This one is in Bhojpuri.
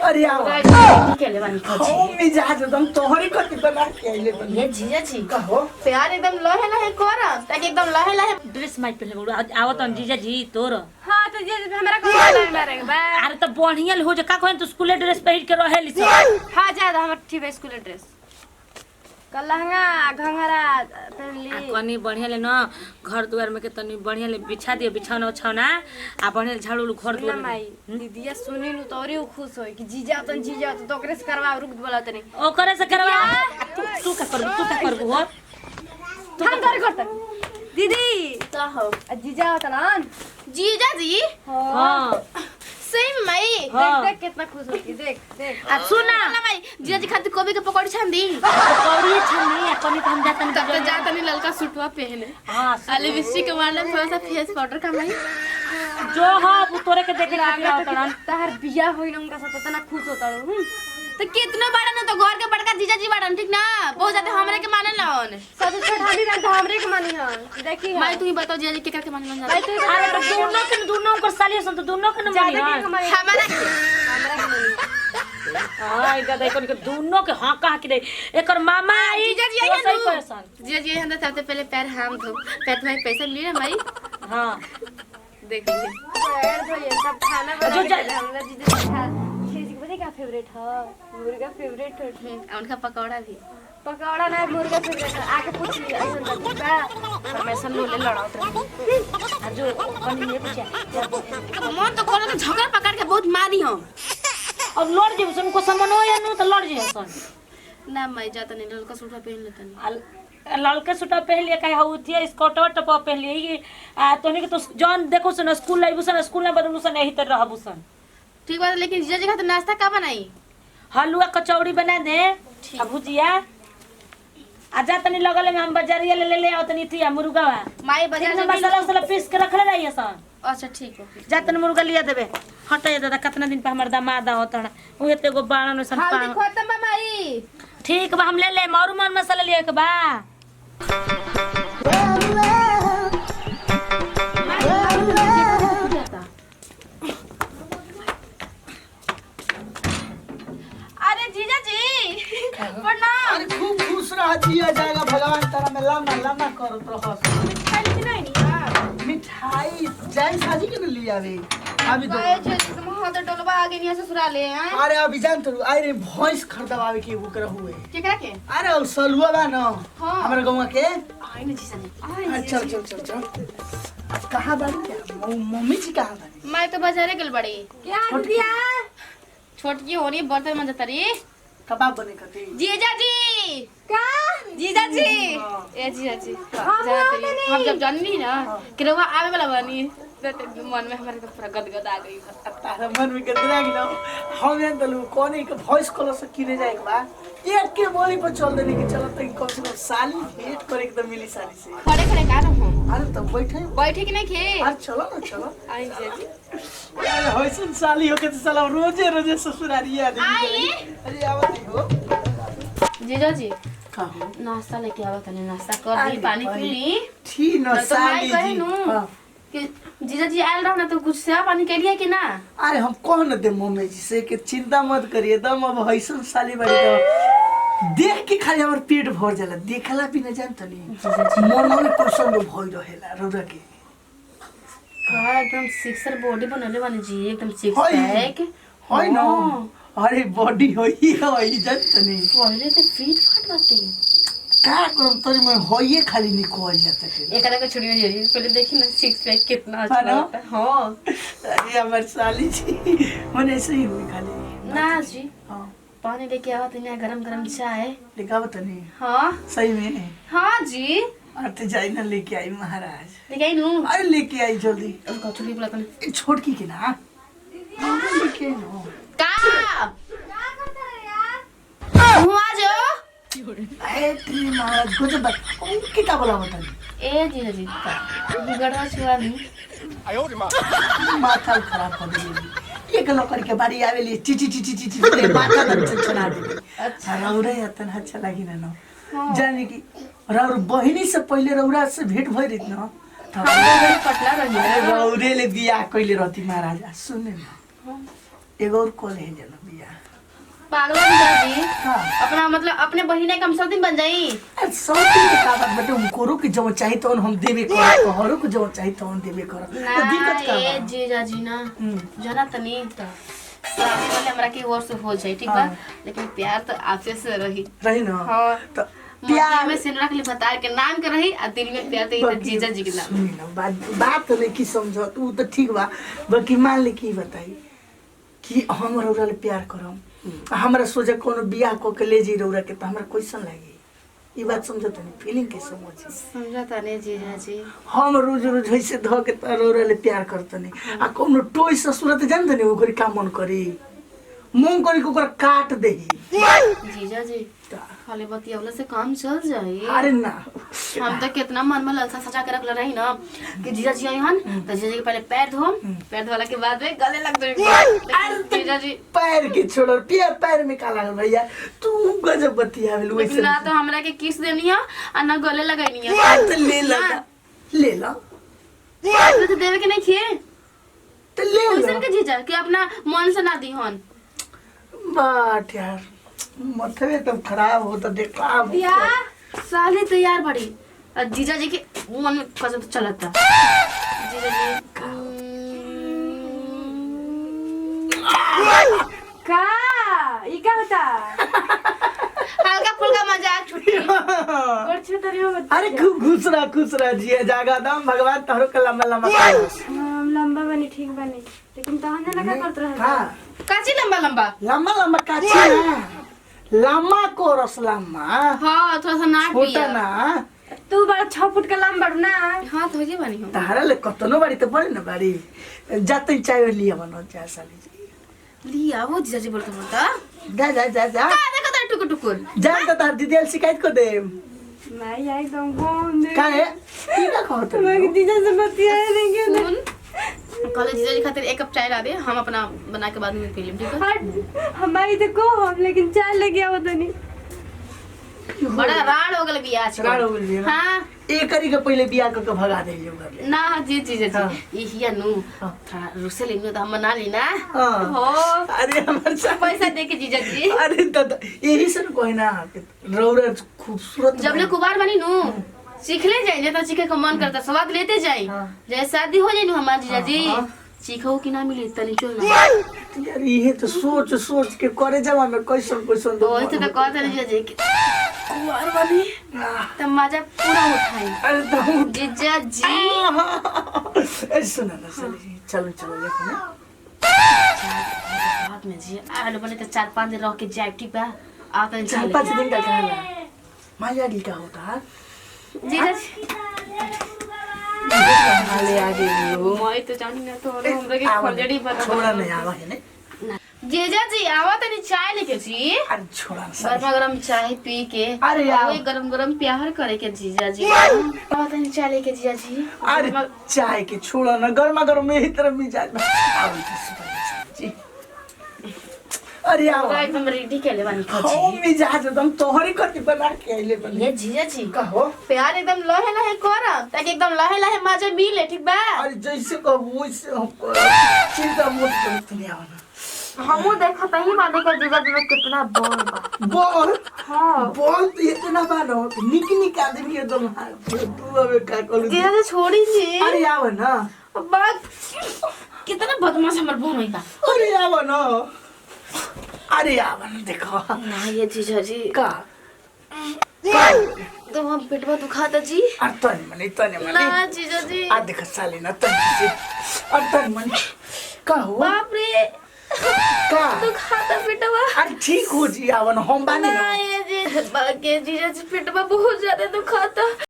अरे केले बानी खची हम मिजाज एकदम तोहरी कति बना के आइले बनी ये जीजा जी कहो प्यार एकदम लहे लहे कर ताकि एकदम लहे लहे ड्रेस माइट पहले बड़ू आवत हम जीजा जी तोर हां तो जे हमरा को मारे बा अरे तो बढ़िया हो जा का कहन तो स्कूल ड्रेस पहिर के रहेली सब हां ज्यादा हमर ठीक है स्कूल ड्रेस लहंगा घंघरा पहनली कनी बढ़िया ले न घर दुआर में के तनी बढ़िया ले बिछा दियो बिछौना उछौना आ बढ़िया झाड़ू घर दुआर माई दीदिया सुनी नु तोरी खुश होई कि जीजा तो ओकरे से करवा रुक बोला तनी ओकरे से करवा तू का कर हो हम कर करता दीदी का हो जीजा होता ना जीजा जी हां सही में माई देख कितना खुश होती देख आ सुना माई जीजा जी खातिर कोबी के पकौड़ी छान दी पकौड़ी छनी कनी हम जातन तब तो जाता नहीं ललका सूटवा पहने हां अली लिपस्टिक मारले थोड़ा सा फेस पाउडर का माई जो हां वो तोरे के देखे ना तार बिया होइल उनका साथ इतना खुश होता हूं तो कितनो बड़ा ना तो घर के बड़का जीजा जी बड़न ठीक ना बहुत ज्यादा हमरे के माने लन सब छोटानी रह हमरे के मानी हां देखी माई तू ही बताओ जीजा जी के करके माने मन भाई जा तू अरे तो दोनों को सालियो सन तो दोनों के न मानी हमारा हां इधर देखो के दोनों के हां कहा कि एकर मामा आई जीजा जी आई सही ना परेशान जीजा जी अंदर सबसे पहले पैर हम धो पैर में पैसा मिली ना माई हां देख लीजिए पैर धोइए सब खाना बना के हमरा दीदी खा खीर के का फेवरेट है मुर्गा फेवरेट है उनका पकौड़ा भी पकौड़ा ना मुर्गा फेवरेट है आके पूछ ली ऐसा बता परमेशन लोले लड़ावत रहे जो कनी ये पूछा मन तो कोनो तो झगड़ा पकड़ के बहुत मारी हम अब लड़ जे उनको समनो या न तो लड़ जे सन ना मैं जाता नहीं ललका सूटा पहन लेता नहीं ललका सूटा पहन लिया काहे उथिए स्कर्ट टप पहन लिए आ तोनी के तो जॉन देखो सन स्कूल लाइबू सन स्कूल में बदलू सन यही तरह रहबू सन ठीक बात लेकिन जीजा जी का तो नाश्ता का बनाई हलवा कचौड़ी बना दे आ भुजिया आ जा तनी लगले में हम बाजारिया ले आओ तनी थी मुर्गावा माई बाजार ठीक से ना मसाला उसाला पीस के रखले रहिए सन अच्छा ठीक है जा तनी मुर्गा लिया देबे हटे दादा कितना दिन पे हमर दामाद होतन उहे ते एगो बाणन सन हल्दी खत्म बा माई ठीक बा हम ले मारू मन मसाला लिया के बा अरे जीजा जी प्रणाम अरे खूब खुश रह जिया जाएगा भगवान तारा में लम्बा करत रह खाली नहीं यार मिठाई जाई साजी के लिए आवे अभी तो भाई जी तुम हाथ डोलबा आगे नहीं ससुराल ले हैं अरे अभी जान तो आई रे भैंस खरीदवावे के वो कर हुए केकरा के अरे और सलुआ बा ना हाँ। हमारे गांव के आई ना जीजा जी चल अब कहां बाड़ी क्या मम्मी जी कहां बाड़ी मैं तो बाजारे गेल बड़ी क्या दिया छोटकी होनी बर्तन में जतरी कबाब बने कते जीजा जी का जीजा जी ए जीजा जी हम जब जाननी ना कि रवा आवे वाला बनी तो मन में हमारे तो पूरा गदगद आ गई तारा मन में गदरा गिलो हम जान तलू कोने के वॉइस कॉल से किने जाए बा एक के बोली पर चल देने के चलत तक कम से कम साली भेंट करे एकदम मिली साली से खड़े खड़े का हम अरे तब बैठे कि नहीं खे अरे चलो ना चलो आई जीजा जी अरे होइसन साली होके तो साला रोजे ससुरारी आ आई अरे आवत हो जीजा जी कहो नाश्ता लेके आवत है नाश्ता कर दी पानी पी ली ठीक न तो माई साली कहे जी नु हाँ। कि जीजा जी आयल रहो ना तो कुछ सेवा पानी के लिए कि ना अरे हम कह न दे मम्मी जी से कि चिंता मत करिए दम अब हैसन साली बाड़ी तो देख के खाली हमर पेट भर जाला देखला भी न जानत नहीं मन में पसंद भई रहेला रौरा के का एकदम सिक्सर बॉडी बनले बने जी एकदम सिक्स होई। पैक है न अरे बॉडी होई जानत नहीं पहले तो फीट फट बाटे का करम तोरी में होइए खाली निकल जाता है एकरा के छोड़ी जी पहले देखी ना सिक्स पैक कितना अच्छा हाँ ना? लगता है हां अरे हमर साली जी मन ऐसे ही हुई खाली ना जी हां पानी लेके आवत है गरम गरम चाय लिखावत नहीं हां सही में हां जी अरे जाई ना लेके आई महाराज लेके आई नु अरे लेके आई जल्दी उनका छोड़ी बोला तने ए, छोटकी के ना लेके आई ना का हुआ जो अरे तेरी महाराज कुछ बात उनके का बोला बता ए जी जी बिगड़वा छुआ नहीं माथा खराब कर देली एक लोग करके बारी आवेली चिची चिची चिची चिची माथा दर्द चना देली अच्छा रौरा यतन अच्छा लागी ना जाने की रौर बहिनी से पहले रौरा से भेंट भई रही ना पटला रही रौरे ले बियाह कइले रहती महाराज सुने ना एगो और कॉल है जना बिया पागल जीजाजी हाँ अपना मतलब अपने बहिने कम सब दिन बन जाई। अरे सब दिन के का बात बेटे उनको के जो चाहिए तो हम देबे कर तोहरो के जो चाहिए तो हम देबे कर तो दिक्कत का ए बा? जीजाजी ना जाना तनी शादी वाले हमरा के वर्ष हो जाए ठीक बा लेकिन प्यार तो आपसे से रही। रही ना हाँ तो प्यार प्यार में सिंदूर के लिए बता के नाम के रही और दिल में प्यार तो ये जीजा जी के नाम। सुनी ना बात तो नहीं की समझो तू तो ठीक बा बाकी मान ले की बताई कि हम रौरा ले प्यार करम हमरा सोचे कोनो बियाह को के ले जी रौरा के तो हमरा कैसन लागी ई बात समझो तनी फीलिंग के समझी समझता नहीं जीजा जी। हम रोज रोज ऐसे ध के त रौरा ले प्यार करतनी आ कोनो टोय ससुर त जानत नहीं ओकरी का मन करी मुंह करी को ओकरा काट देही जीजा जी खाली बतियावला से काम चल जाई। अरे ना हम तो कितना मन में ललसा सजा के रखले रही ना कि जीजा जी आई हन तो जीजा जी के पहले पैर धोला के बाद में गले लग जाए जीजा जी। पैर के छोड़ पैर में का लागल भैया तू गजब बतियावेल लेकिन वैसे ना तो हमरा के किस देनी है और ना गले लगानी है। तो ले ला तो देवे के नहीं किए तो ले कैसन ला के जीजा कि अपना मन से ना दी हन। बाट यार मथवे तो खराब हो तो देखा यार साले तैयार बड़ी और जीजा जी के मन में कसम तो चलता जीजा जी का ई का होता हल्का फुल्का मजाक छुट्टी गोड़ छुतरी हो अरे खूब खुश रहा जिया जागा दम भगवान तोहरो के लंबा लंबा करस हम लंबा बनी ठीक बनी लेकिन तहने लगा करत रहे हां काची लंबा लंबा लंबा लंबा काची ना लंबा कोरस लंबा हाँ थोड़ा सा नाक भी छोटा है। ना तू बड़ा 6 फुट का लंबा ना हाँ तो ये बनी हूँ तारा ले कतनो बाड़ी तो बड़ी ना बाड़ी जाते चाय लिया बनो जा साली जी लिया वो जीजा जी बोलता बोलता जा जा जा जा का देखो तेरा टुकुर टुकुर जा तो तार दीदी शिकायत को दे मैं यही तो घूम दे का है की का कहत मैं दीदी से बतियाए नहीं के सुन कल जीजा जी खातिर एक कप चाय ला दे हम अपना बना के बाद में पी लें ठीक है। हट हमारी तो को हम लेकिन चाय लेके आओ तो नहीं बड़ा राड हो गल बिया आज राड़ हो गइल बिया ना? हाँ एक करी के पहले बियाह करके भगा दे लियो घर ले ना जी जीजा हाँ। जी ये हिया नु थोड़ा रुसे लेनु तो हम मना लेना हाँ। हो अरे हमारे साथ पैसा दे के जीजा जी अरे दादा यही से कोई ना रौरा खूबसूरत जब ले कुबार बनी नु सीख ले जाए जितना सीखे का मन करता स्वाद लेते जाए हाँ। जैसे शादी हो जाए नु हमार जीजा जी हाँ। सीखो कि ना मिले तनी चल ना यार ये तो सोच के करे जमा में कैसन तो ऐसे तो कहते रह जीजा जी कि कुबार बनी तो मजा पूरा उठाई अरे तो जीजा जी ऐसे सुना ना चलो देखो ना बाद में जी आलू बने तो 4-5 दिन रह के जाए ठीक बा आता नहीं 4-5 दिन का कहला माया दी का होता जीजा जी हाले आगे लो मैं तो जानी ना तो हमरा के खोलड़ी बना छोड़ा नहीं आवा है ने जीजा जी आवा तनी चाय लेके जी अरे छोड़ा ना गरमा गरम चाय पी के अरे यार। वही गरम गरम प्यार करे के जीजा जी आवा तनी चाय लेके जीजा जी अरे चाय के छोड़ा ना गर्मा गर्म में ही तरफ मिजाज में आओ जी अरे आओ पूरा एकदम रेडी के ले बानी हो खजी मिजाज एकदम तोहरी करके बना के आइले बनी ये जीजा जी कहो प्यार एकदम लहे लहे कर ताकि एकदम लहे लहे मजा मिले ठीक बा अरे जैसे कहो वैसे हम चिंता मत करो तुम आओ ना हमू देखा तही बात कर जीजा जी में कितना बोल बा बोल हां बोल तो इतना बानो निक आदमी एकदम तू अबे का करू जीजा जी छोड़ी जी अरे आओ ना बात कितना बदमाश हमर बहन होई का अरे आओ ना अरे आओ ना देखो ना ये जीजा जी का तो हम पेटवा दुखाता जी अरे तने मने ना जीजा जी आ देख साले ना तने से तने मने का हो बाप रे का दुखाता पेटवा अरे ठीक हो जी आओ ना हम बानी ना ये जी बाके जीजा जी पेटवा बहुत ज्यादा दुखाता